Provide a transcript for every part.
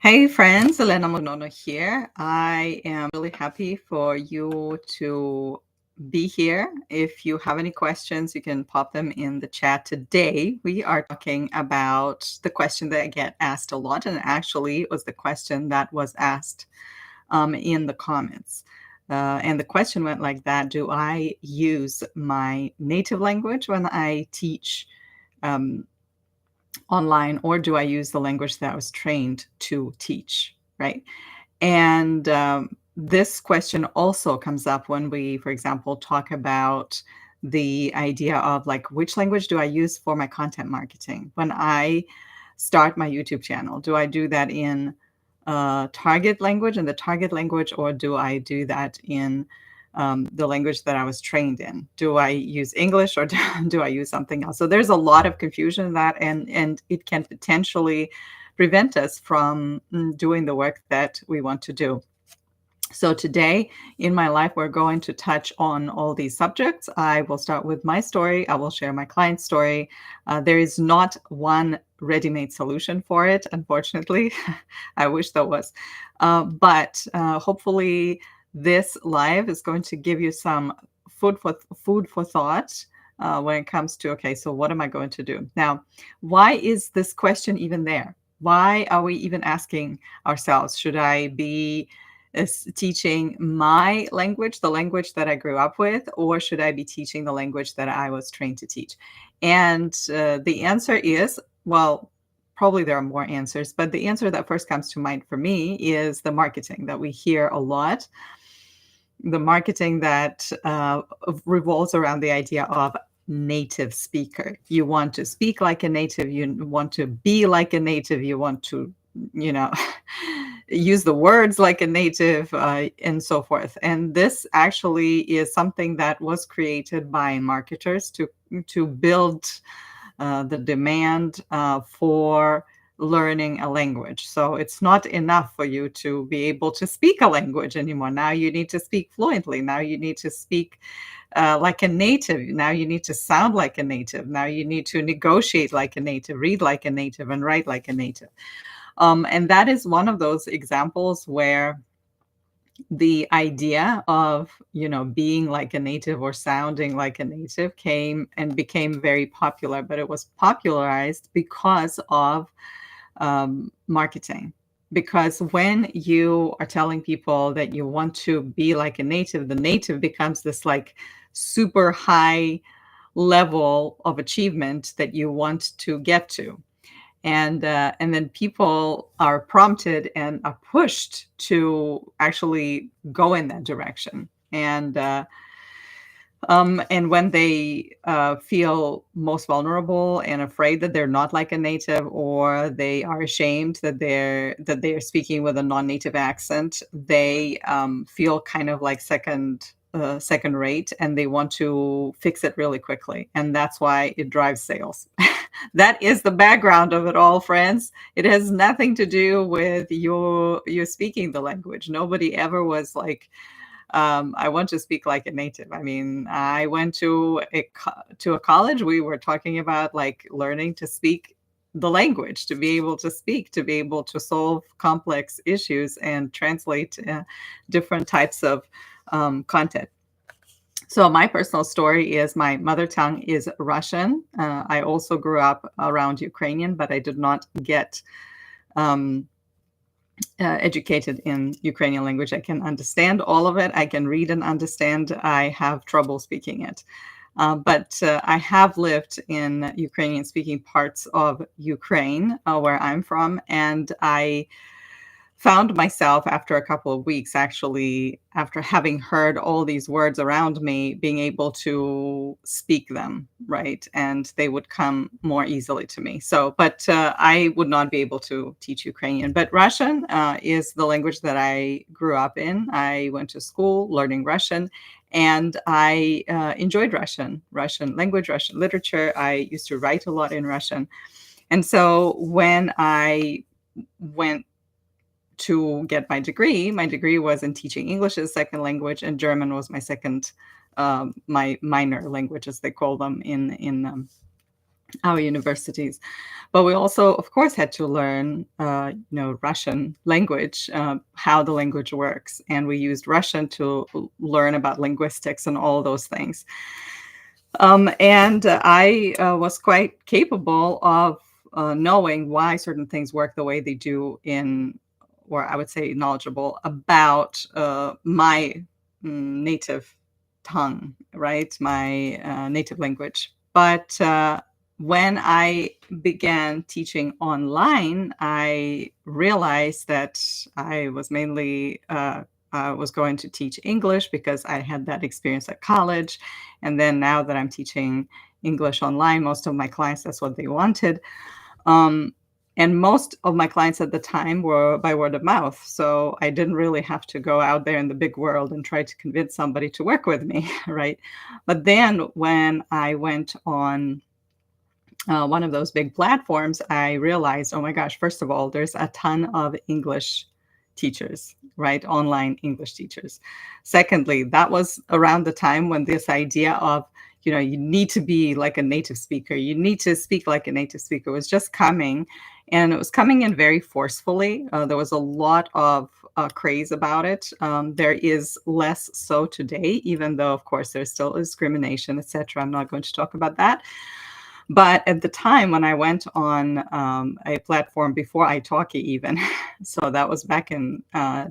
Hey friends, Elena Monono here. I am really happy for you to be here. If you have any questions, you can pop them in the chat. Today, we are talking about the question that I get asked a lot, and actually it was the question that was asked in the comments. And the question went like that: do I use my native language when I teach um, online, or do I use the language that I was trained to teach, right? And this question also comes up when we, for example, talk about the idea of like, which language do I use for my content marketing? When I start my YouTube channel, do I do that in target language, in the target language, or do I do that in the language that I was trained in? Do I use English, or do I use something else? So there's a lot of confusion in that, and it can potentially prevent us from doing the work that we want to do. So today in my life, we're going to touch on all these subjects. I will start with my story. I will share my client's story. There is not one ready-made solution for it, unfortunately. I wish there was. But hopefully this live is going to give you some food for thought when it comes to, okay, so what am I going to do? Now, why is this question even there? Why are we even asking ourselves, should I be teaching my language, the language that I grew up with, or should I be teaching the language that I was trained to teach? And the answer is, well, probably there are more answers, but the answer that first comes to mind for me is the marketing that we hear a lot. The marketing that revolves around the idea of native speaker. You want to speak like a native, you want to be like a native, you want to, you know, use the words like a native, and so forth. And this actually is something that was created by marketers to build the demand for learning a language. So it's not enough for you to be able to speak a language anymore. Now you need to speak fluently. Now you need to speak like a native. Now you need to sound like a native. Now you need to negotiate like a native, read like a native, and write like a native. And that is one of those examples where the idea of, you know, being like a native or sounding like a native came and became very popular, but it was popularized because of marketing. Because when you are telling people that you want to be like a native, the native becomes this like super high level of achievement that you want to get to. And then people are prompted and are pushed to actually go in that direction. And when they feel most vulnerable and afraid that they're not like a native, or they are ashamed that they're speaking with a non-native accent, they feel kind of like second rate, and they want to fix it really quickly. And that's why it drives sales. That is the background of it all, friends. It has nothing to do with you speaking the language. Nobody ever was like, I want to speak like a native. I mean, I went to a college. We were talking about like learning to speak the language, to be able to speak, to be able to solve complex issues and translate different types of content. So my personal story is my mother tongue is Russian. I also grew up around Ukrainian, but I did not get educated in Ukrainian language. I can understand all of it. I can read and understand. I have trouble speaking it. But I have lived in Ukrainian-speaking parts of Ukraine, where I'm from, and I found myself after a couple of weeks, actually, after having heard all these words around me, being able to speak them, right? And they would come more easily to me. So, but I would not be able to teach Ukrainian. But Russian is the language that I grew up in. I went to school learning Russian, and I enjoyed Russian language, Russian literature. I used to write a lot in Russian. And so when I went to get my degree was in teaching English as a second language, and German was my second, my minor language, as they call them in our universities. But we also, of course, had to learn, Russian language, how the language works, and we used Russian to learn about linguistics and all those things. And I was quite capable of knowing why certain things work the way they do or I would say knowledgeable about my native tongue, right? My native language. But when I began teaching online, I realized that I was mainly was going to teach English because I had that experience at college. And then now that I'm teaching English online, most of my clients, that's what they wanted. Um, and most of my clients at the time were by word of mouth. So I didn't really have to go out there in the big world and try to convince somebody to work with me, right? But then when I went on one of those big platforms, I realized, oh my gosh, first of all, there's a ton of English teachers, right? Online English teachers. Secondly, that was around the time when this idea of, you need to be like a native speaker, you need to speak like a native speaker was just coming. And it was coming in very forcefully. There was a lot of craze about it. There is less so today, even though, of course, there's still discrimination, etc. I'm not going to talk about that. But at the time when I went on a platform before italki even, so that was back in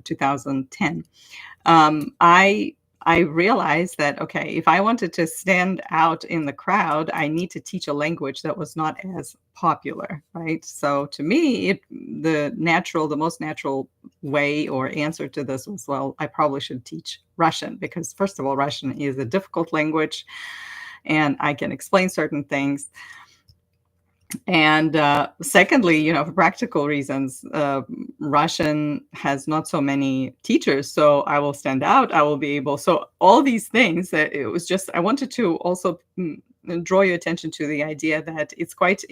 2010, I realized that, okay, if I wanted to stand out in the crowd, I need to teach a language that was not as popular, right? So to me, the most natural way or answer to this was, well, I probably should teach Russian because, first of all, Russian is a difficult language and I can explain certain things. And secondly, for practical reasons, Russian has not so many teachers, so I will stand out. I will be able. So all these things. It was just I wanted to also draw your attention to the idea that it's quite,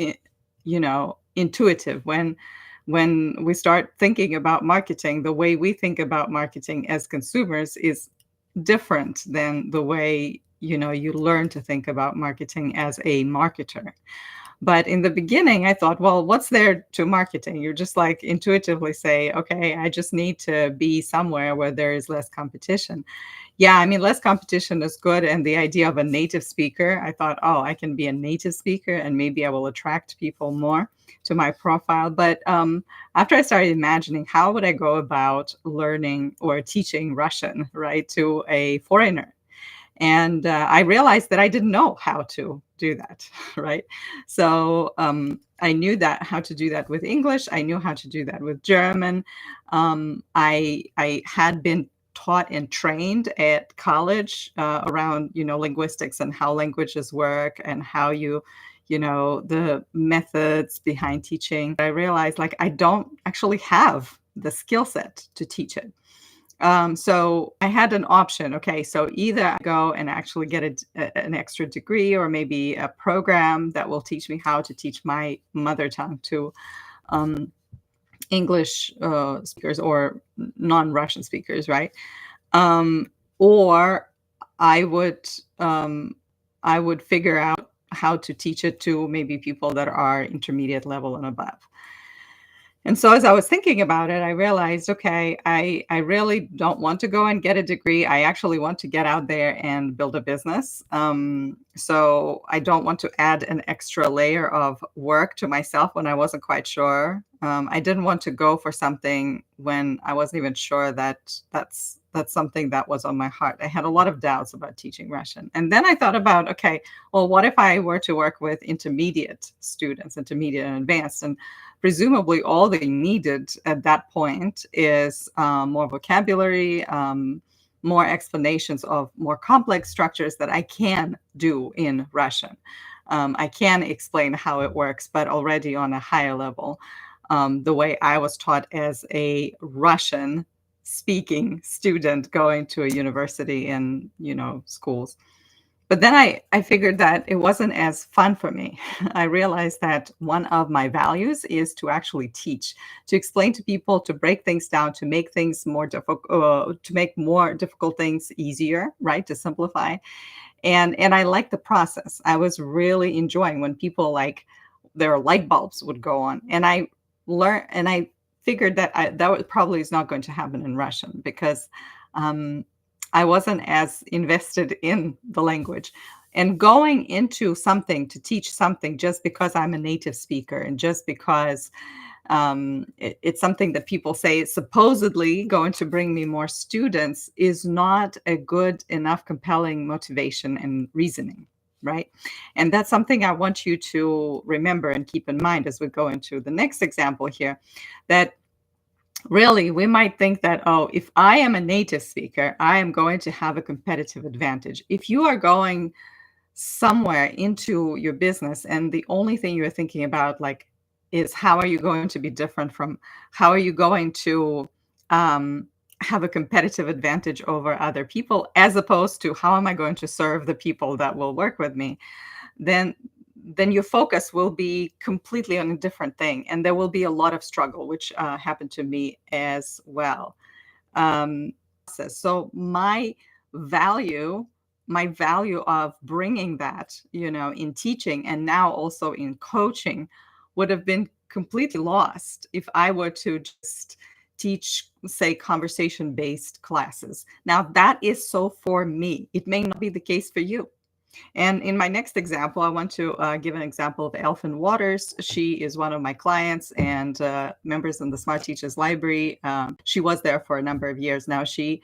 intuitive when we start thinking about marketing. The way we think about marketing as consumers is different than the way you learn to think about marketing as a marketer. But in the beginning, I thought, well, what's there to marketing? You're just like intuitively say, okay, I just need to be somewhere where there is less competition. Yeah, I mean, less competition is good. And the idea of a native speaker, I thought, oh, I can be a native speaker and maybe I will attract people more to my profile. But after I started imagining how would I go about learning or teaching Russian, right, to a foreigner, and I realized that I didn't know how to do that, right? So I knew that how to do that with English. I knew how to do that with German. I had been taught and trained at college around linguistics and how languages work and how the methods behind teaching. I realized like I don't actually have the skill set to teach it. So I had an option. Okay, so either I go and actually get an extra degree or maybe a program that will teach me how to teach my mother tongue to um, English speakers or non-Russian speakers, right? Or I would I would figure out how to teach it to maybe people that are intermediate level and above. And so as I was thinking about it, I realized, okay, I really don't want to go and get a degree. I actually want to get out there and build a business. So I don't want to add an extra layer of work to myself when I wasn't quite sure. I didn't want to go for something when I wasn't even sure that that's something that was on my heart. I had a lot of doubts about teaching Russian. And then I thought about, okay, well, what if I were to work with intermediate students, intermediate and advanced? And presumably all they needed at that point is more vocabulary, more explanations of more complex structures that I can do in Russian. I can explain how it works, but already on a higher level, the way I was taught as a Russian speaking student going to a university and schools. But then I figured that it wasn't as fun for me. I realized that one of my values is to actually teach, to explain to people, to break things down, to make things more difficult, to make more difficult things easier, right? To simplify. And I like the process. I was really enjoying when people like their light bulbs would go on, and I figured that probably is not going to happen in Russian because um, I wasn't as invested in the language. And going into something to teach something just because I'm a native speaker and just because it's something that people say is supposedly going to bring me more students is not a good enough compelling motivation and reasoning, right? And that's something I want you to remember and keep in mind as we go into the next example here, that really we might think that, oh, if I am a native speaker, I am going to have a competitive advantage. If you are going somewhere into your business and the only thing you're thinking about like is how are you going to be different from, how are you going to um, have a competitive advantage over other people, as opposed to how am I going to serve the people that will work with me, then your focus will be completely on a different thing, and there will be a lot of struggle, which happened to me as well. um, so value my value of bringing that, in teaching and now also in coaching would have been completely lost if I were to just teach, say, conversation based classes. Now that is so for me. It may not be the case for you. And in my next example, I want to give an example of Elfin Waters. She is one of my clients and members in the Smart Teachers Library. She was there for a number of years now. She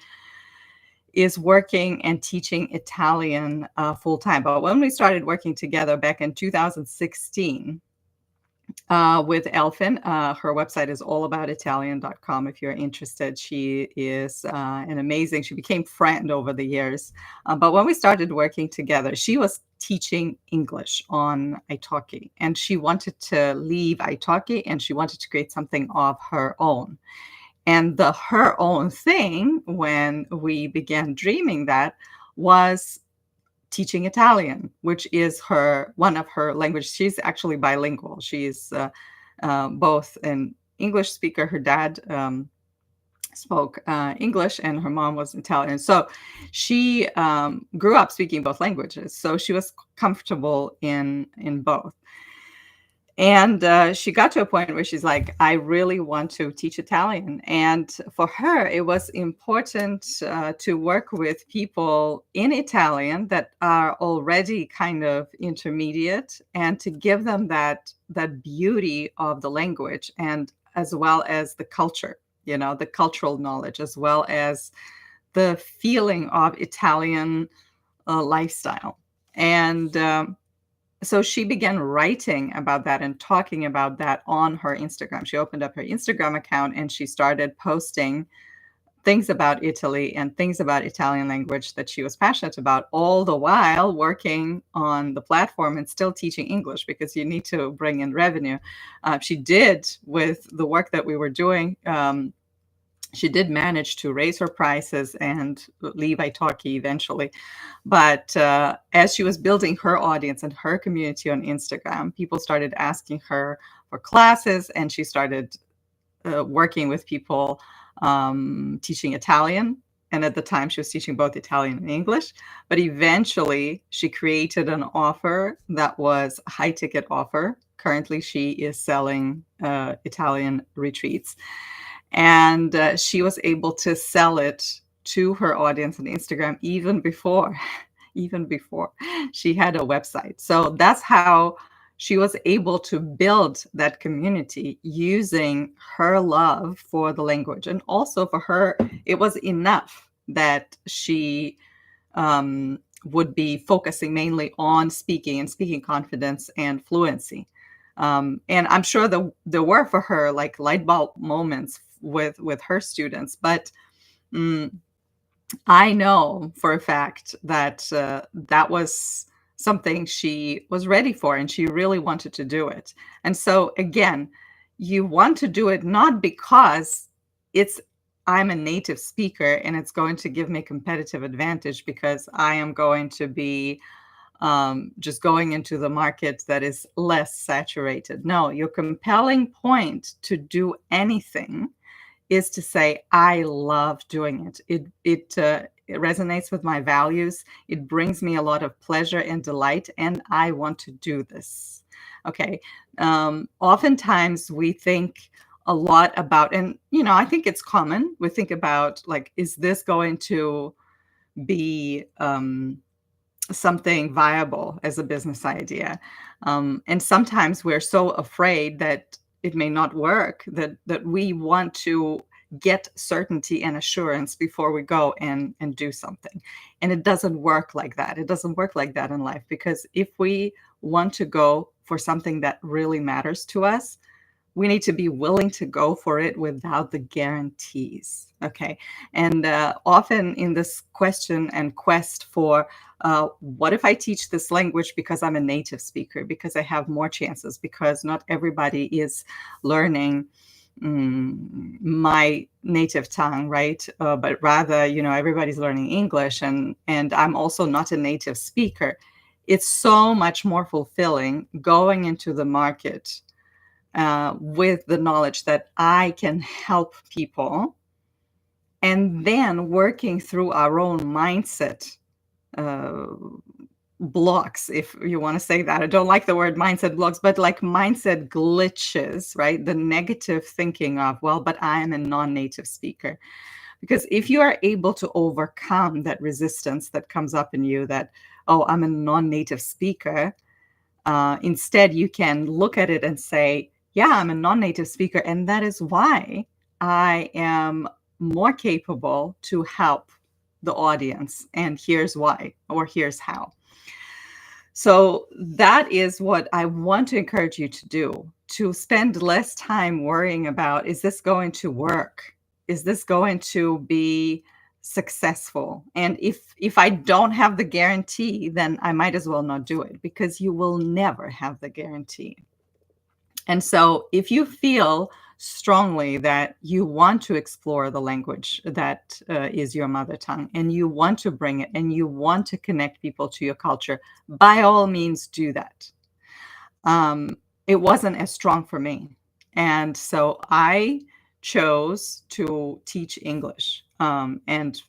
is working and teaching Italian full time. But when we started working together back in 2016, with Elfin. Her website is allaboutitalian.com if you're interested. She is she became friend over the years. But when we started working together, she was teaching English on Italki, and she wanted to leave Italki and she wanted to create something of her own. And her own thing, when we began dreaming that, was teaching Italian, which is one of her languages. She's actually bilingual. She's both an English speaker. Her dad spoke English, and her mom was Italian. So she grew up speaking both languages. So she was comfortable in both. And she got to a point where she's like, I really want to teach Italian. And for her, it was important to work with people in Italian that are already kind of intermediate, and to give them that beauty of the language, and as well as the culture, the cultural knowledge, as well as the feeling of Italian lifestyle. And so she began writing about that and talking about that on her Instagram. She opened up her Instagram account and she started posting things about Italy and things about Italian language that she was passionate about, all the while working on the platform and still teaching English, because you need to bring in revenue. She did, with the work that we were doing, she did manage to raise her prices and leave Italki eventually. But as she was building her audience and her community on Instagram, people started asking her for classes, and she started working with people teaching Italian. And at the time, she was teaching both Italian and English. But eventually, she created an offer that was a high ticket offer. Currently, she is selling Italian retreats. And she was able to sell it to her audience on Instagram even before she had a website. So that's how she was able to build that community, using her love for the language. And also for her, it was enough that she would be focusing mainly on speaking and speaking confidence and fluency. And I'm sure there were for her like light bulb moments with her students, but I know for a fact that that was something she was ready for, and she really wanted to do it. And so again, you want to do it not because it's I'm a native speaker and it's going to give me competitive advantage because I am going to be just going into the market that is less saturated. No, your compelling point to do anything is to say, I love doing it. It resonates with my values. It brings me a lot of pleasure and delight, and I want to do this. Okay. Oftentimes we think a lot about, and I think it's common. We think about like, is this going to be something viable as a business idea? And sometimes we're so afraid that it may not work that we want to get certainty and assurance before we go and do something. And it doesn't work like that. It doesn't work like that in life, because if we want to go for something that really matters to us, we need to be willing to go for it without the guarantees. Okay. And often in this question and quest for what if I teach this language because I'm a native speaker, because I have more chances, because not everybody is learning my native tongue, right? But rather, everybody's learning English, and I'm also not a native speaker. It's so much more fulfilling going into the market with the knowledge that I can help people, and then working through our own mindset uh, blocks, if you want to say that. I don't like the word mindset blocks, but like mindset glitches, right? The negative thinking of, well, but I am a non-native speaker. Because if you are able to overcome that resistance that comes up in you that, oh, I'm a non-native speaker, instead you can look at it and say, yeah, I'm a non-native speaker, and that is why I am more capable to help the audience. And here's why, or here's how. So that is what I want to encourage you to do, to spend less time worrying about, is this going to work? Is this going to be successful? And if I don't have the guarantee, then I might as well not do it, because you will never have the guarantee. And so if you feel strongly that you want to explore the language that is your mother tongue, and you want to bring it, and you want to connect people to your culture, by all means do that. It wasn't as strong for me. And so I chose to teach English. And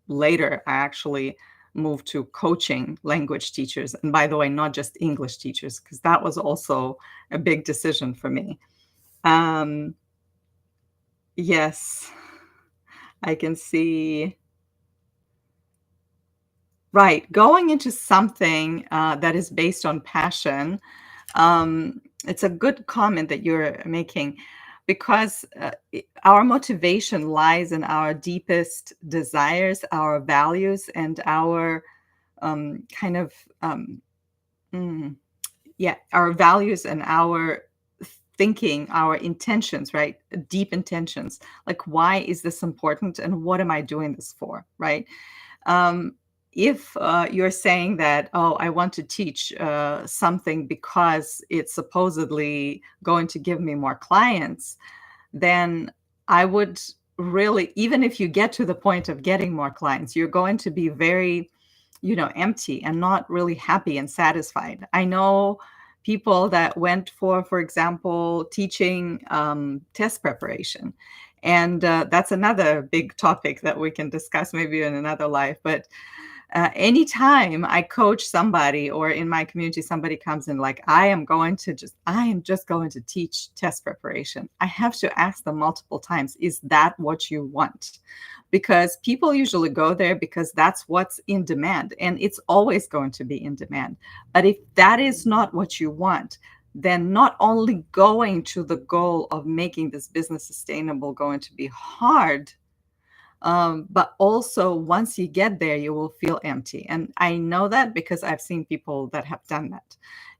later, I actually moved to coaching language teachers. And by the way, not just English teachers, because that was also a big decision for me. Um, yes, I can see. Right. Going into something that is based on passion. It's a good comment that you're making, because our motivation lies in our deepest desires, our values, and our kind of, mm, yeah, our values and our thinking, our intentions, right? Deep intentions. Like, why is this important and what am I doing this for, right? Um, if you're saying that, oh, I want to teach something because it's supposedly going to give me more clients, then I would really, even if you get to the point of getting more clients, you're going to be very, empty and not really happy and satisfied. I know people that went for example, teaching test preparation. And that's another big topic that we can discuss maybe in another life. But anytime I coach somebody, or in my community somebody comes in like, I am just going to teach test preparation, I have to ask them multiple times, is that what you want? Because people usually go there because that's what's in demand, and it's always going to be in demand. But if that is not what you want, then not only going to the goal of making this business sustainable going to be hard, but also once you get there, you will feel empty. And I know that because I've seen people that have done that.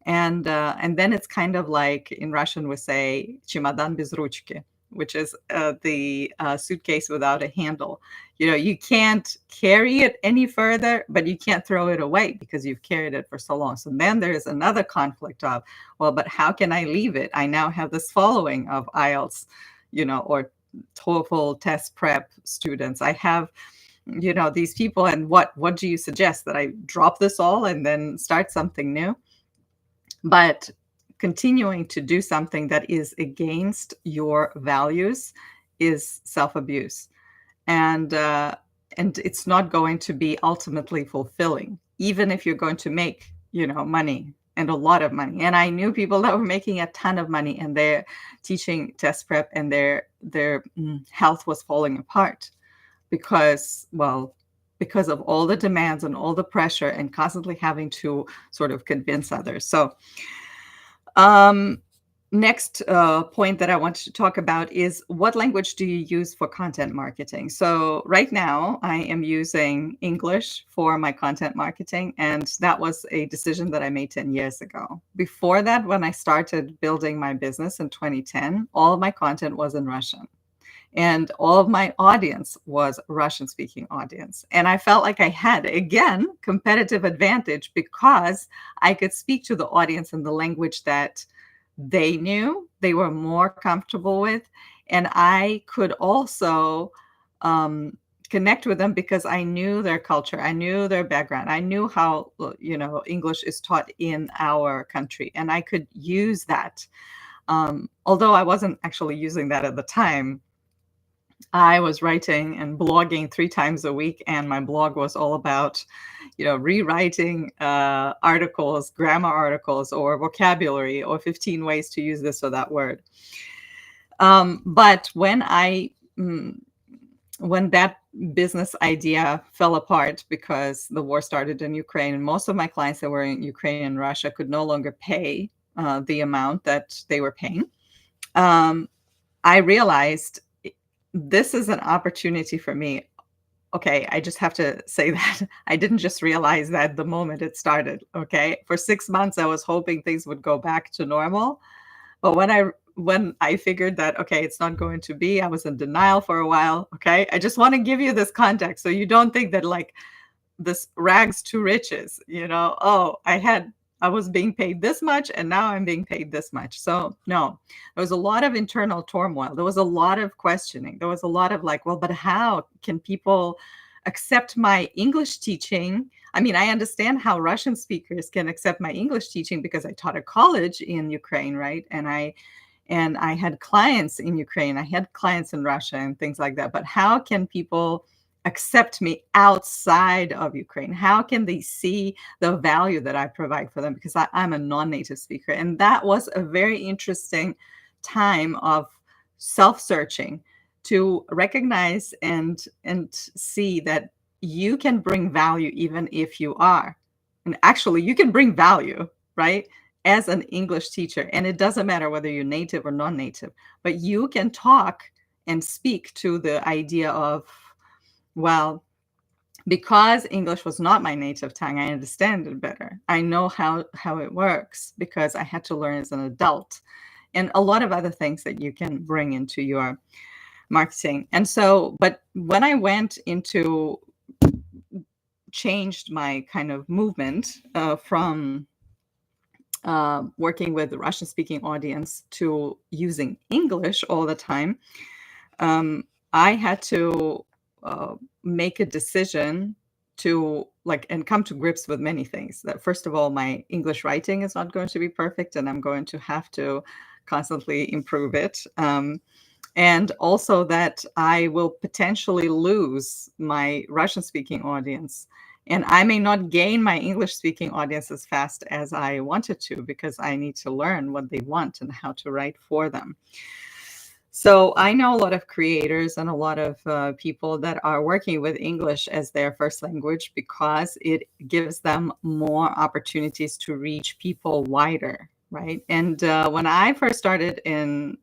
And then it's kind of like, in Russian we say "чемодан без ручки," which is the suitcase without a handle. You can't carry it any further, but you can't throw it away because you've carried it for so long. So then there's another conflict of, well, but how can I leave it? I now have this following of IELTS, or TOEFL test prep students. I have, these people, and what do you suggest, that I drop this all and then start something new? But continuing to do something that is against your values is self-abuse. And it's not going to be ultimately fulfilling, even if you're going to make, money, and a lot of money. And I knew people that were making a ton of money, and they're teaching test prep, and their health was falling apart because of all the demands and all the pressure and constantly having to sort of convince others. So next point that I want to talk about is, what language do you use for content marketing? So right now I am using English for my content marketing, and that was a decision that I made 10 years ago. Before that, when I started building my business in 2010, all of my content was in Russian. And all of my audience was Russian-speaking audience. And I felt like I had, again, competitive advantage, because I could speak to the audience in the language that they knew, they were more comfortable with. And I could also connect with them because I knew their culture, I knew their background, I knew how, English is taught in our country. And I could use that. Although I wasn't actually using that at the time, I was writing and blogging 3 times a week, and my blog was all about, rewriting articles, grammar articles, or vocabulary, or 15 ways to use this or that word. But when that business idea fell apart because the war started in Ukraine, and most of my clients that were in Ukraine and Russia could no longer pay the amount that they were paying, I realized this is an opportunity for me. Okay, I just have to say that I didn't just realize that the moment it started. Okay, for 6 months I was hoping things would go back to normal, but when I figured that, okay, it's not going to be, I was in denial for a while. Okay, I just want to give you this context so you don't think that, like, this rags to riches, oh, I was being paid this much and now I'm being paid this much. So no, there was a lot of internal turmoil. There was a lot of questioning. There was a lot of like, well, but how can people accept my English teaching? I mean, I understand how Russian speakers can accept my English teaching because I taught a college in Ukraine, right? And I had clients in Ukraine, I had clients in Russia and things like that. But how can people accept me outside of Ukraine? How can they see the value that I provide for them? Because I'm a non-native speaker. And that was a very interesting time of self-searching, to recognize and see that you can bring value even if you are. And actually, you can bring value, right, as an English teacher. And it doesn't matter whether you're native or non-native, but you can talk and speak to the idea of, well, because English was not my native tongue, I understand it better. I know how it works because I had to learn as an adult, and a lot of other things that you can bring into your marketing. And so, but when I went into, changed my kind of movement from working with the Russian speaking audience to using English all the time, I had to make a decision to and come to grips with many things. That first of all, my English writing is not going to be perfect, and I'm going to have to constantly improve it. And also that I will potentially lose my Russian speaking audience. And I may not gain my English speaking audience as fast as I wanted to, because I need to learn what they want and how to write for them. So I know a lot of creators and a lot of people that are working with English as their first language because it gives them more opportunities to reach people wider, right? And when I first started in,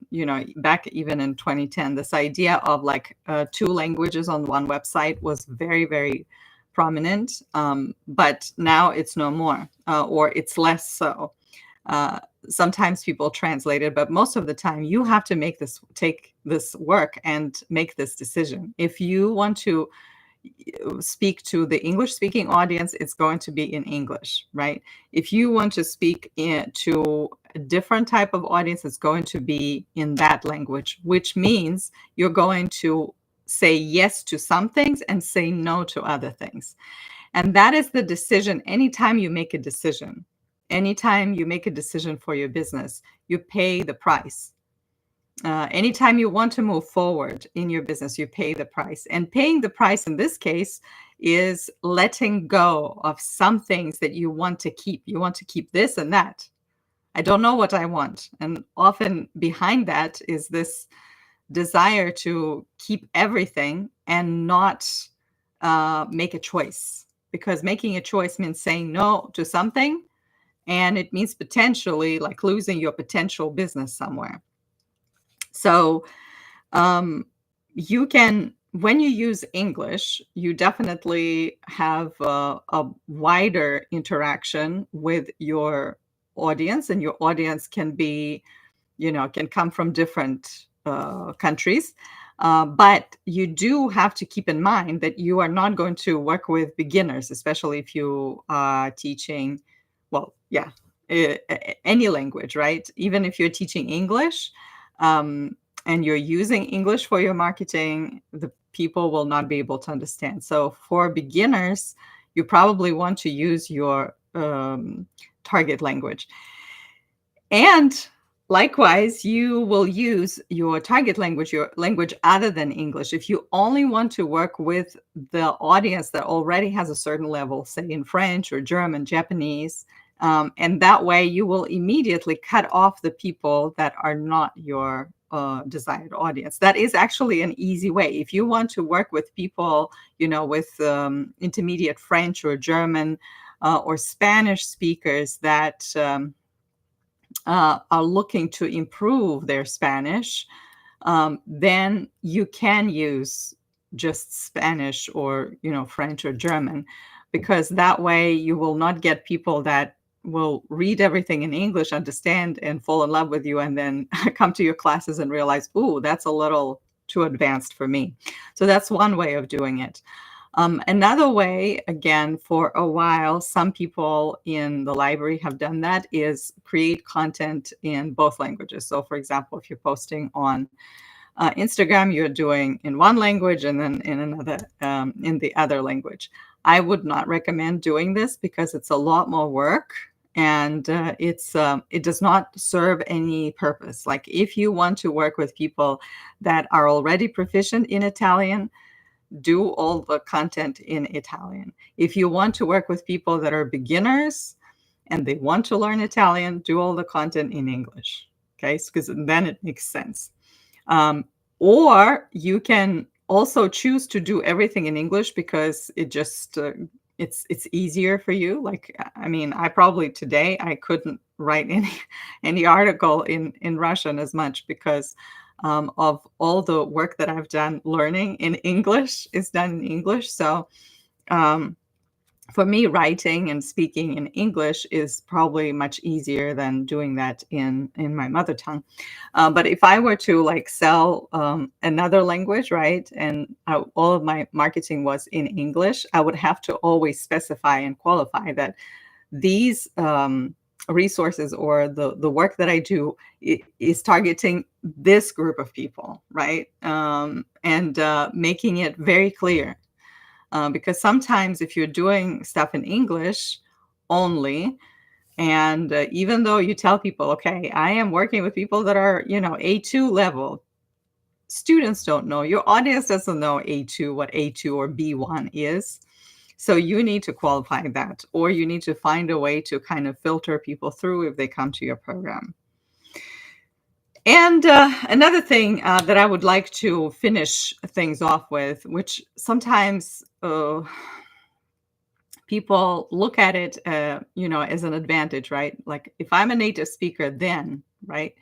back even in 2010, this idea of 2 languages on one website was very, very prominent. But now it's no more, or it's less so. Sometimes people translate it, but most of the time you have to take this work and make this decision. If you want to speak to the English speaking audience, it's going to be in English, right? If you want to speak to a different type of audience, it's going to be in that language, which means you're going to say yes to some things and say no to other things. And that is the decision. Anytime you make a decision, anytime you make a decision for your business, you pay the price. Anytime you want to move forward in your business, you pay the price. And paying the price in this case is letting go of some things that you want to keep. You want to keep this and that. I don't know what I want. And often behind that is this desire to keep everything and not make a choice. Because making a choice means saying no to something, and it means potentially like losing your potential business somewhere. So you can, when you use English, you definitely have a wider interaction with your audience, and your audience can be, can come from different countries. But you do have to keep in mind that you are not going to work with beginners, especially if you are teaching, well, yeah, any language, right? Even if you're teaching English, and you're using English for your marketing, the people will not be able to understand. So for beginners, you probably want to use your target language. And likewise, you will use your target language, your language other than English. If you only want to work with the audience that already has a certain level, say in French or German, Japanese, and that way you will immediately cut off the people that are not your desired audience. That is actually an easy way. If you want to work with people, with intermediate French or German or Spanish speakers that are looking to improve their Spanish, then you can use just Spanish or, French or German, because that way you will not get people that will read everything in English, understand, and fall in love with you, and then come to your classes and realize, ooh, that's a little too advanced for me. So that's one way of doing it. Another way, again, for a while, some people in the library have done that, is create content in both languages. So for example, if you're posting on Instagram, you're doing in one language and then in another, in the other language. I would not recommend doing this because it's a lot more work, and it does not serve any purpose. Like if you want to work with people that are already proficient in Italian, do all the content in Italian. If you want to work with people that are beginners and they want to learn Italian, do all the content in English. Okay, because then it makes sense. Or you can also choose to do everything in English because it just it's easier for you. Like, I mean, I probably today I couldn't write any article in Russian as much because of all the work that I've done learning in English is done in English. So for me, writing and speaking in English is probably much easier than doing that in my mother tongue. But if I were to like sell another language, right, and all of my marketing was in English, I would have to always specify and qualify that these resources or the work that I do is targeting this group of people, right? And making it very clear. Because sometimes if you're doing stuff in English only, and even though you tell people, okay, I am working with people that are, A2 level, students don't know, your audience doesn't know A2, what A2 or B1 is. So you need to qualify that, or you need to find a way to kind of filter people through if they come to your program. And another thing that I would like to finish things off with, which sometimes people look at it, as an advantage, right? Like if I'm a native speaker, then, right?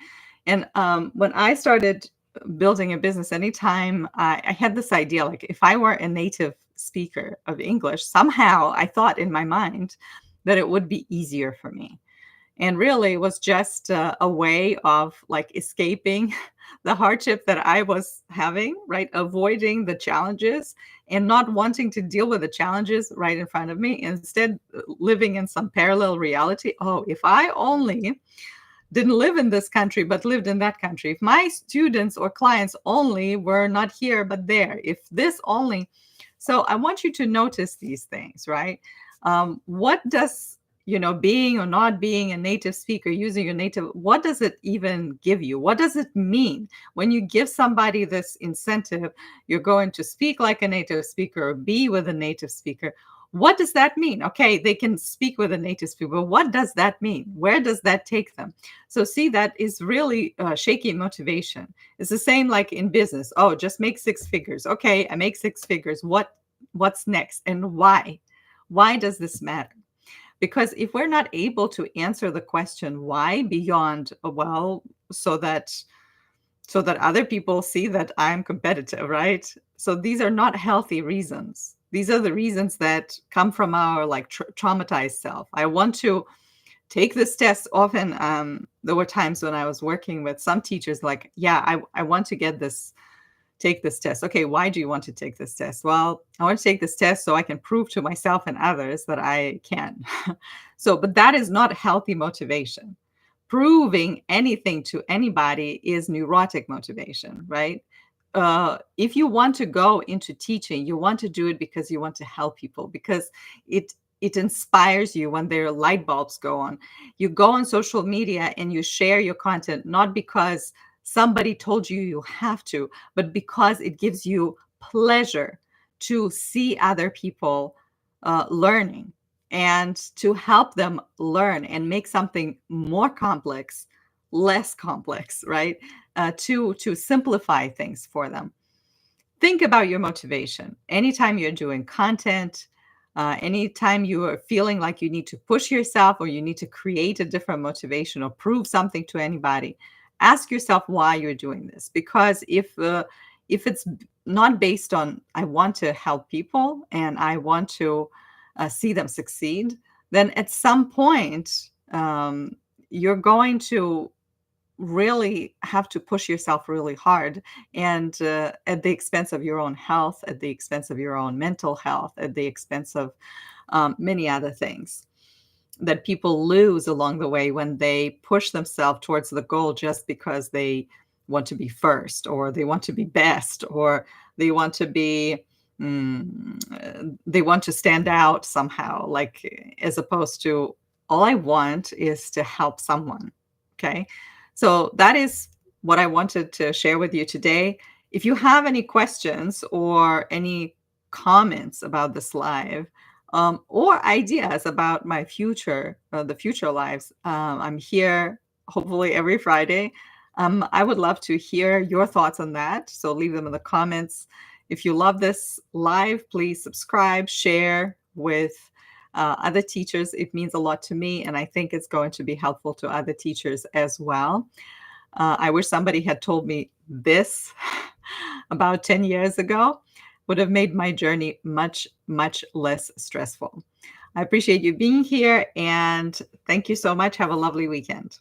And when I started building a business, anytime I had this idea, like if I were a native speaker of English, somehow I thought in my mind that it would be easier for me. And really it was just a way of like escaping the hardship that I was having, right? Avoiding the challenges and not wanting to deal with the challenges right in front of me. Instead, living in some parallel reality. Oh, if I only didn't live in this country but lived in that country, if my students or clients only were not here but there, if this only. So I want you to notice these things, right? What does, being or not being a native speaker, using your native, what does it even give you? What does it mean when you give somebody this incentive? You're going to speak like a native speaker or be with a native speaker. What does that mean? Okay, they can speak with a native speaker, but what does that mean? Where does that take them? So see, that is really shaky motivation. It's the same like in business. Oh, just make six figures. Okay, I make six figures. What's next and why? Why does this matter? Because if we're not able to answer the question why beyond, well, so that other people see that I'm competitive, right? So these are not healthy reasons. These are the reasons that come from our like traumatized self. I want to take this test. Often there were times when I was working with some teachers like, yeah, I want to take this test. Okay, why do you want to take this test? Well, I want to take this test so I can prove to myself and others that I can. But that is not healthy motivation. Proving anything to anybody is neurotic motivation, right? If you want to go into teaching, you want to do it because you want to help people, because it inspires you when their light bulbs go on. You go on social media and you share your content, not because somebody told you you have to, but because it gives you pleasure to see other people learning and to help them learn and make something more complex less complex, right? To simplify things for them. Think about your motivation. Anytime you're doing content, anytime you are feeling like you need to push yourself or you need to create a different motivation or prove something to anybody, ask yourself why you're doing this. Because if it's not based on I want to help people and I want to see them succeed, then at some point you're going to really have to push yourself really hard, and at the expense of your own health, at the expense of your own mental health, at the expense of many other things that people lose along the way when they push themselves towards the goal just because they want to be first or they want to be best or they want to be they want to stand out somehow, like as opposed to all I want is to help someone. Okay, so that is what I wanted to share with you today. If you have any questions or any comments about this live, or ideas about my future, the future lives, I'm here hopefully every Friday. I would love to hear your thoughts on that. So leave them in the comments. If you love this live, please subscribe, share with other teachers. It means a lot to me, and I think it's going to be helpful to other teachers as well. I wish somebody had told me this about 10 years ago. Would have made my journey much, much less stressful. I appreciate you being here, and thank you so much. Have a lovely weekend.